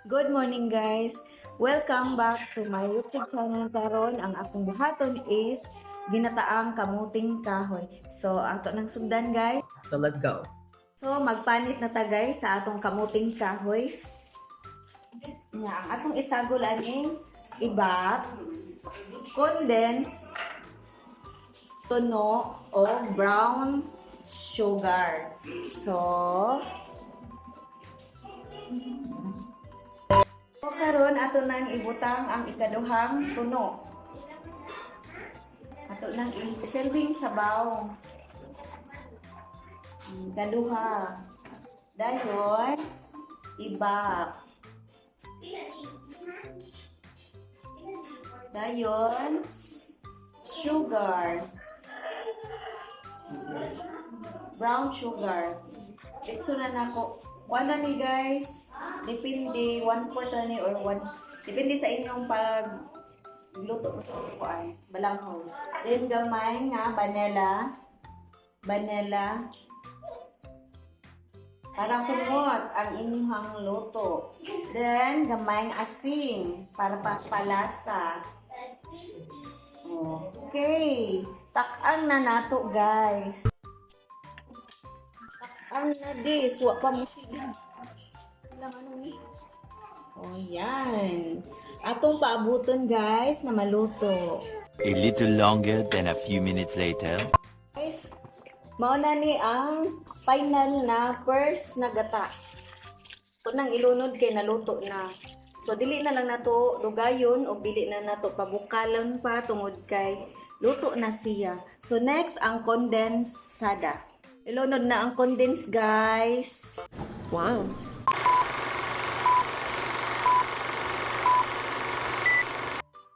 Good morning guys! Welcome back to my YouTube channel karon. Ang akong buhaton is ginataang kamuting kahoy. So ato nang sundan guys. So let's go. So magpanit na ta guys sa atong kamuting kahoy. Nga ang atong isagol aning ibak, condense, tuno o brown sugar. So karon ato nang ibutang ang ikaduhang tuno. Ato nang i-serving sabaw. Kaduha. Dayon ibak. Dayon sugar. Brown sugar. Itso na nako. Wala ni guys. Depende 1/4 ni or 1. Depende sa inyong pagluto ko ay balanghoy. Then gamay nga vanilla. Para kumot ang inyong luto. Then gamay asin para palasa. Okay. Tak-ang na nato guys. Tak-ang na dis. Wa pa mo sila. Oh, yan. Atong paabuton guys na maluto. A little longer than a few minutes later. Guys, mao na ni ang final na first na gata. Ito nang ilunod kay naluto na. So dili na lang nato lugayon o dili na nato pabukalon pa tungod kay luto na siya. So next ang kondensada. Ilunod na ang condense guys. Wow.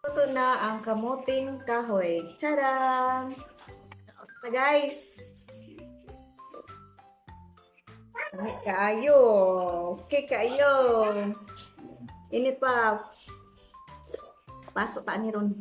Luto na ang kamuting kahoy. Tara! Na guys! Init kaayo. Okay kaayo. Init pa. Pasok ta ni ron.